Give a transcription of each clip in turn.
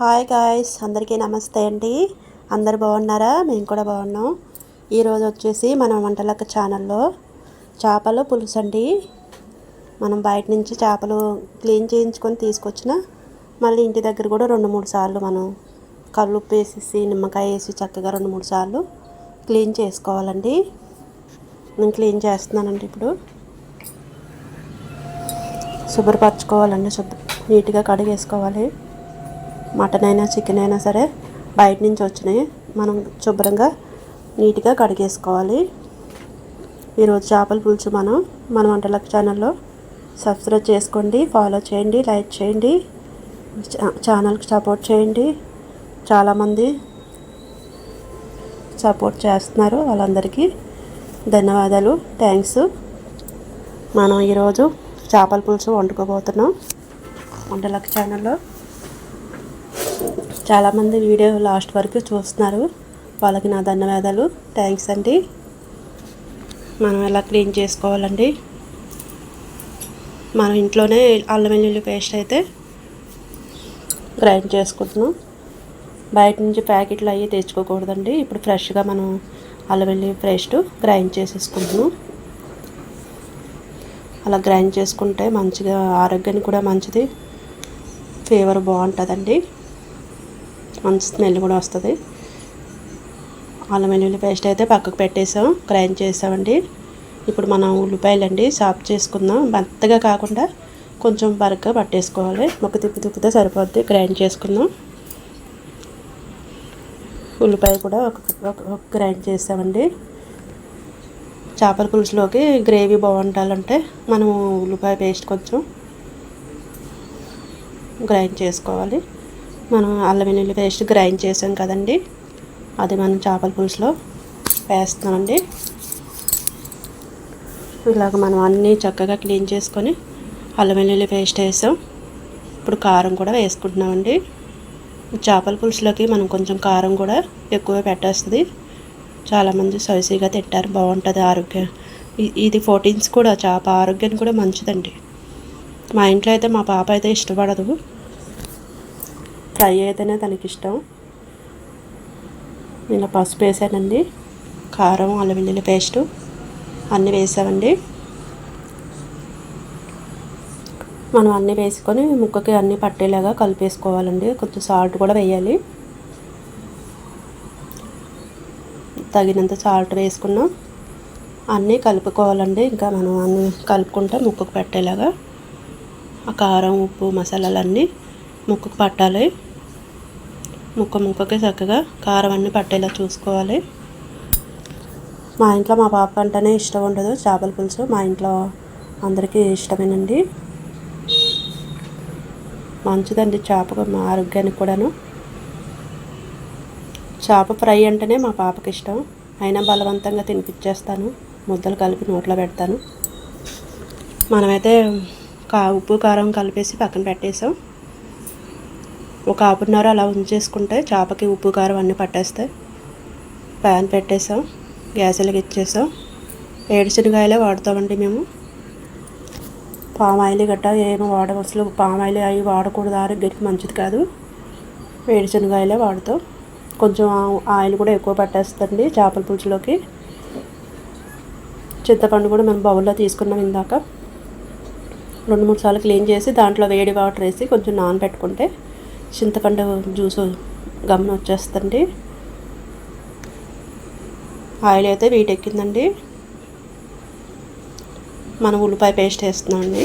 Hi guys, అందరికీ నమస్తే అండి. అందరు బాగున్నారా? మేము కూడా బాగున్నాం. ఈరోజు వచ్చేసి మన వంటలక్క ఛానల్లో చేపల పులుసు అండి. మనం బయట నుంచి చేపలు క్లీన్ చేయించుకొని తీసుకొచ్చిన మళ్ళీ ఇంటి దగ్గర కూడా 2-3 సార్లు మనం కల్లుప్పు వేసేసి నిమ్మకాయ వేసి చక్కగా 2-3 సార్లు క్లీన్ చేసుకోవాలండి. నేను క్లీన్ చేస్తున్నానండి. ఇప్పుడు శుభ్రపరచుకోవాలండి. నీట్గా కడిగేసుకోవాలి. మటన్ అయినా చికెన్ అయినా సరే బయట నుంచి వచ్చినాయి మనం శుభ్రంగా నీట్గా కడిగేసుకోవాలి. ఈరోజు చేపల పులుసు మన వంటలక్క ఛానల్లో సబ్స్క్రైబ్ చేసుకోండి, ఫాలో చేయండి, లైక్ చేయండి, ఛానల్కి సపోర్ట్ చేయండి. చాలామంది సపోర్ట్ చేస్తున్నారు, వాళ్ళందరికీ ధన్యవాదాలు, థ్యాంక్స్. మనం ఈరోజు చేపల పులుసు వండుకోబోతున్నాం వంటలక్క ఛానల్లో. చాలామంది వీడియో లాస్ట్ వరకు చూస్తున్నారు, వాళ్ళకి నా ధన్యవాదాలు, థ్యాంక్స్ అండి. మనం ఎలా క్లీన్ చేసుకోవాలండి. మనం ఇంట్లోనే అల్లం వెల్లుల్లి పేస్ట్ అయితే గ్రైండ్ చేసుకుంటున్నాం. బయట నుంచి ప్యాకెట్లు అవి తెచ్చుకోకూడదండి. ఇప్పుడు ఫ్రెష్గా మనం అల్లం వెల్లుల్లి పేస్ట్ గ్రైండ్ చేసేసుకుంటున్నాం. అలా గ్రైండ్ చేసుకుంటే మంచిగా ఆరోగ్యానికి కూడా మంచిది, ఫ్లేవర్ బాగుంటుందండి, మంచి స్మెల్ కూడా వస్తుంది. అల్లం వెల్లుల్లి పేస్ట్ అయితే పక్కకు పెట్టేసాం, గ్రైండ్ చేసామండి. ఇప్పుడు మనం ఉల్లిపాయలు అండి సాఫ్ చేసుకుందాం. మెత్తగా కాకుండా కొంచెం బరగ్గా పట్టేసుకోవాలి. ఒక తిప్పితే సరిపోద్ది. గ్రైండ్ చేసుకుందాం. ఉల్లిపాయ కూడా ఒక గ్రైండ్ చేసామండి. చేపల పులుసులోకి గ్రేవీ బాగుండాలంటే మనము ఉల్లిపాయ పేస్ట్ కొంచెం గ్రైండ్ చేసుకోవాలి. మనం అల్లం వెల్లుల్లి పేస్ట్ గ్రైండ్ చేసాం కదండి, అది మనం చేపల పులుసులో వేస్తున్నామండి. ఇలాగ మనం అన్నీ చక్కగా క్లీన్ చేసుకొని అల్లం వెల్లుల్లి పేస్ట్ వేసాం. ఇప్పుడు కారం కూడా వేసుకుంటున్నామండి. చేపల పులుసులోకి మనం కొంచెం కారం కూడా ఎక్కువ పెట్టేస్తుంది. చాలామంది స్పైసీగా తింటారు, బాగుంటుంది ఆరోగ్యం. ఇది ప్రోటీన్స్ కూడా, చేప ఆరోగ్యానికి కూడా మంచిదండి. మా ఇంట్లో అయితే మా పాప అయితే ఇష్టపడదు, ఫ్రై అయితేనే తనకి ఇష్టం. ఇలా పసుపు వేసానండి, కారం, అల్లం వెల్లుల్లి పేస్టు అన్నీ వేసామండి. మనం అన్నీ వేసుకొని ముక్కకి అన్నీ పట్టేలాగా కలిపేసుకోవాలండి. కొంచెం సాల్ట్ కూడా వేయాలి, తగినంత సాల్ట్ వేసుకున్నాం. అన్నీ కలుపుకోవాలండి. ఇంకా మనం అన్నీ కలుపుకుంటే ముక్కకు పట్టేలాగా ఆ కారం, ఉప్పు, మసాలాలన్నీ ముక్కకు పట్టాలి. ముక్కకి చక్కగా కారం అన్నీ పట్టేలా చూసుకోవాలి. మా ఇంట్లో మా పాప అంటేనే ఇష్టం ఉండదు చేపల పులుసు. మా ఇంట్లో అందరికీ ఇష్టమేనండి, మంచిదండి చేప మా ఆరోగ్యానికి కూడాను. చేప ఫ్రై అంటేనే మా పాపకి ఇష్టం. అయినా బలవంతంగా తినిపించేస్తాను, ముద్దలు కలిపి నోట్లో పెడతాను. మనమైతే ఉప్పు కారం కలిపేసి పక్కన పెట్టేసాం. ఒక హాఫ్-అన్-అవర్ అలా ఉంచేసుకుంటే చేపకి ఉప్పు కారం అన్నీ పట్టేస్తాయి. ప్యాన్ పెట్టేసాం, గ్యాస్ వెలిగించేసాం. ఏడుశనగకాయలే వాడతామండి మేము, పామ్ ఆయిల్ గట్టా ఏమి వాడడం. అసలు పామ్ ఆయిల్ అవి వాడకూడదు, ఆరోగ్యానికి మంచిది కాదు. ఏడుశనగకాయలే వాడతాం. కొంచెం ఆయిల్ కూడా ఎక్కువ పట్టేస్తుంది చేపల పులుసులోకి. చింతపండు కూడా మనం బౌల్లో తీసుకున్నాం ఇందాక. 2-3 సార్లు క్లీన్ చేసి దాంట్లో వేడి వాటర్ వేసి కొంచెం నానబెట్టుకుంటే చింతపండు జ్యూసు గమ్మున వచ్చేస్తుంది. ఆయిల్ అయితే వీటెక్కిందండి. మనం ఉల్లిపాయ పేస్ట్ వేస్తున్నామండి.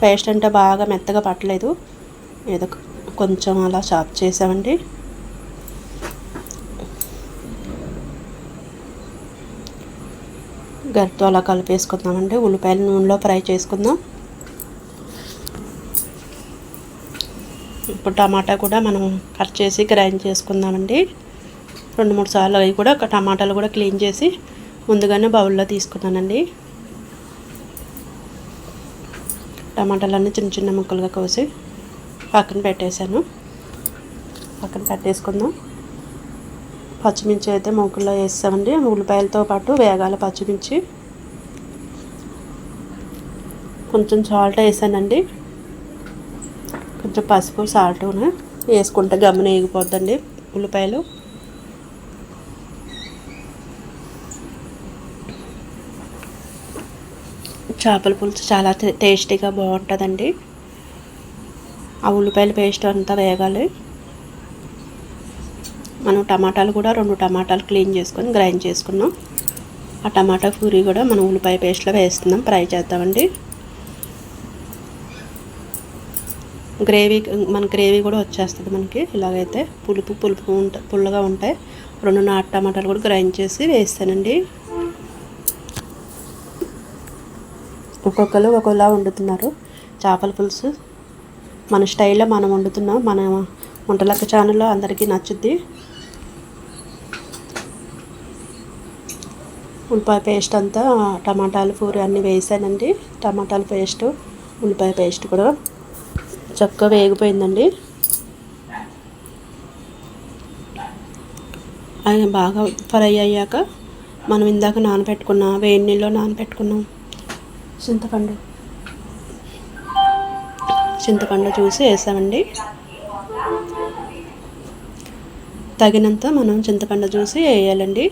పేస్ట్ అంటే బాగా మెత్తగా పట్టలేదు, ఏదో కొంచెం అలా చాప్ చేసామండి. గరిటతో అలా కలిపేసుకుందామండి. ఉల్లిపాయలు నూనెలో ఫ్రై చేసుకుందాం. ఇప్పుడు టమాటా కూడా మనం కట్ చేసి గ్రైండ్ చేసుకుందామండి. 2-3 సార్లు అవి కూడా టమాటాలు కూడా క్లీన్ చేసి ముందుగానే బౌల్లో తీసుకున్నానండి. టమాటాలన్నీ చిన్న చిన్న ముక్కలుగా కోసి పక్కన పెట్టేశాను. పక్కన పెట్టేసుకుందాం. పచ్చిమిర్చి అయితే ముక్కల్లో వేస్తామండి. ఉల్లిపాయలతో పాటు వేగాల పచ్చిమిర్చి. కొంచెం సాల్ట్ వేసానండి, కొంచెం పసుపు, సాల్ట్ వేసుకుంటే గమ్మున వేగిపోద్దండి ఉల్లిపాయలు. చేపల పులుసు చాలా టేస్టీగా బాగుంటుందండి. ఆ ఉల్లిపాయల పేస్ట్ అంతా వేగాలి. మనం టమాటాలు కూడా 2 టమాటాలు క్లీన్ చేసుకొని గ్రైండ్ చేసుకున్నాం. ఆ టమాటా పూరి కూడా మనం ఉల్లిపాయ పేస్ట్లో వేస్తున్నాం, ఫ్రై చేద్దామండి. మన గ్రేవీ కూడా వచ్చేస్తుంది మనకి. ఇలాగైతే పుల్లగా ఉంటాయి. 2 నాటు టమాటాలు కూడా గ్రైండ్ చేసి వేస్తానండి. ఒక్కొక్కరు ఒక్కొక్కలా వండుతున్నారు చేపల పులుసు. మన స్టైల్లో మనం వండుతున్నాం. మన వంటలక్క ఛానల్లో అందరికీ నచ్చుద్ది. ఉల్లిపాయ పేస్ట్ అంతా టమాటాలు పూరి అన్నీ వేసానండి. టమాటాల పేస్టు ఉల్లిపాయ పేస్ట్ కూడా చక్కగా వేగిపోయిందండి. అది బాగా ఫ్రై అయ్యాక మనం ఇందాక వేడి నీళ్ళలో నానబెట్టుకున్నాం చింతపండు చూసి వేసామండి. తగినంత మనం చింతపండు చూసి వేయాలండి.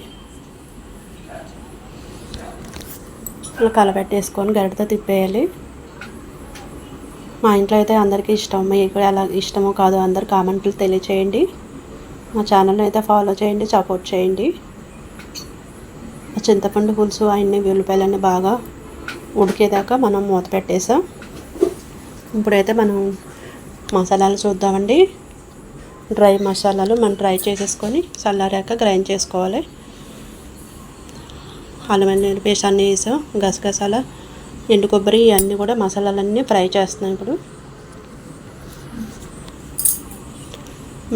ఇలా కలపెట్టేసుకొని గరిటతో తిప్పేయాలి. మా ఇంట్లో అయితే అందరికీ ఇష్టం. మీకు ఎలా ఇష్టమో కాదో అందరు కామెంట్లు తెలియచేయండి. మా ఛానల్ని అయితే ఫాలో చేయండి, సపోర్ట్ చేయండి. చింతపండు పులుసు ఉల్లిపాయలన్నీ బాగా ఉడికేదాకా మనం మూత పెట్టేసాం. ఇప్పుడైతే మనం మసాలాలు చూద్దామండి. డ్రై మసాలాలు మనం డ్రై చేసేసుకొని చల్లారాక గ్రైండ్ చేసుకోవాలి. అల్లం వెల్లుల్లి పేస్ట్ అన్నీ వేసాం. గసగసాల ఎండు కొబ్బరి ఇవన్నీ కూడా మసాలాలన్నీ ఫ్రై చేస్తున్నాం. ఇప్పుడు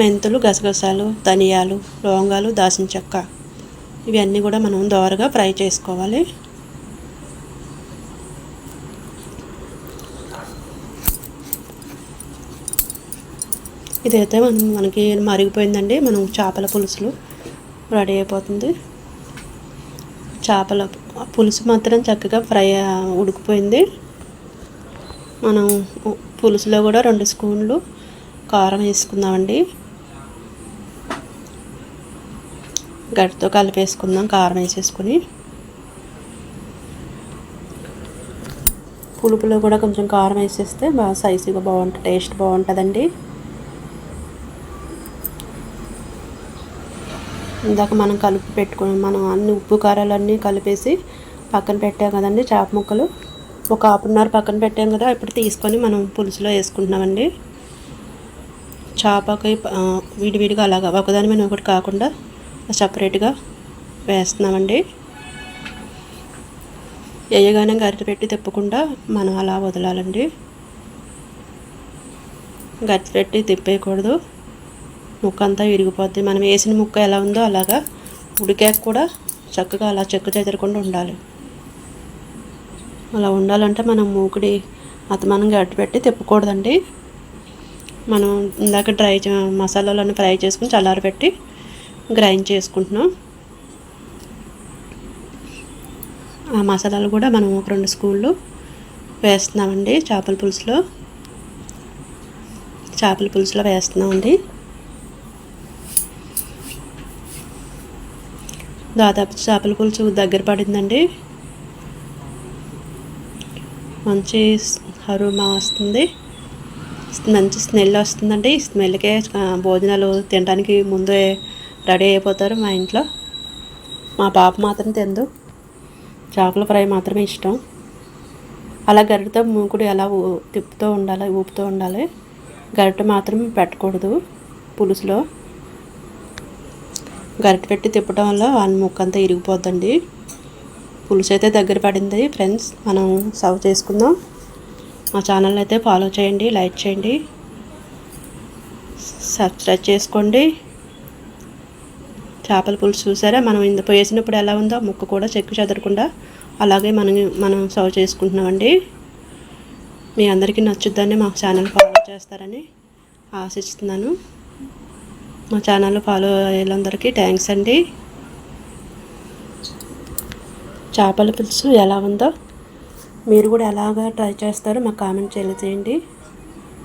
మెంతులు, గసగసాలు, ధనియాలు, లవంగాలు, దాల్చిన చెక్క ఇవన్నీ కూడా మనం దోరగా ఫ్రై చేసుకోవాలి. ఇదైతే మనకి మరిగిపోయిందండి. మనం చేపల పులుసులు రెడీ అయిపోతుంది. చేపల పులుసు మాత్రం చక్కగా ఉడికిపోయింది. మనం పులుసులో కూడా 2 స్పూన్లు కారం వేసుకుందామండి. గట్టితో కలిపేసుకుందాం కారం వేసేసుకుని. పులుపులో కూడా కొంచెం కారం వేసేస్తే బాగా సైజుగా బాగుంటుంది, టేస్ట్ బాగుంటుందండి. ఇందాక మనం కలిపి పెట్టుకుని మనం అన్ని ఉప్పు కారాలన్నీ కలిపేసి పక్కన పెట్టాం కదండి. చేప ముక్కలు ఒక ½ పక్కన పెట్టాం కదా. ఇప్పుడు తీసుకొని మనం పులుసులో వేసుకుంటున్నామండి. చేపకి విడివిడిగా అలాగా ఒకదాని మీద ఒకటి కాకుండా సపరేట్గా వేస్తున్నామండి. వేయగానే గరిటె పెట్టి తిప్పకుండా మనం అలా వదలాలండి. గరిటె పెట్టి తిప్పేయకూడదు, ముక్క అంతా విరిగిపోద్ది. మనం వేసిన ముక్క ఎలా ఉందో అలాగా ఉడికాక కూడా చక్కగా అలా చెక్కు చెదరకుండా ఉండాలి. అలా ఉండాలంటే మనం మూకుడి మనం గరిటె పెట్టి తిప్పకూడదండి. మనం ఇందాక మసాలాలన్నీ ఫ్రై చేసుకుని చల్లారబెట్టి గ్రైండ్ చేసుకుంటున్నాం. ఆ మసాలాలు కూడా మనం ఒక 2 స్పూన్లు వేస్తున్నామండి. చేపల పులుసులో వేస్తున్నామండి. దాదాపు చేపల పులుసు దగ్గర పడిందండి. మంచి అరోమా వస్తుంది, మంచి స్మెల్ వస్తుందండి. ఈ స్మెల్కే భోజనాలు తినడానికి ముందే రెడీ అయిపోతారు మా ఇంట్లో. మా పాప మాత్రం తిందు, చేపల ఫ్రై మాత్రమే ఇష్టం. అలా గరిటెతో మూకుడు ఎలా తిప్పుతూ ఉండాలి, ఊపుతూ ఉండాలి. గరిటె మాత్రం పెట్టకూడదు పులుసులో. గరిటె పెట్టి తిప్పడం వల్ల ముక్క అంతా ఇరిగిపోద్దండి. పులుసు అయితే దగ్గర పడింది ఫ్రెండ్స్. మనం సర్వ్ చేసుకుందాం. మా ఛానల్ అయితే ఫాలో చేయండి, లైక్ చేయండి, సబ్స్క్రైబ్ చేసుకోండి. చేపల పులుసు చూసారా మనం వేసినప్పుడు ఎలా ఉందో ముక్క కూడా చెక్కు చెదరకుండా అలాగే మనం సర్వ్ చేసుకుంటున్నామండి. మీ అందరికీ నచ్చుద్దని మా ఛానల్ ఫాలో చేస్తారని ఆశిస్తున్నాను. మా ఛానల్ ఫాలో అయ్యేందరికీ థ్యాంక్స్ అండి. చేపల పులుసు ఎలా ఉందో మీరు కూడా ఎలాగా ట్రై చేస్తారో మాకు కామెంట్ చేయండి.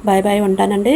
బాయ్ బాయ్, ఉంటానండి.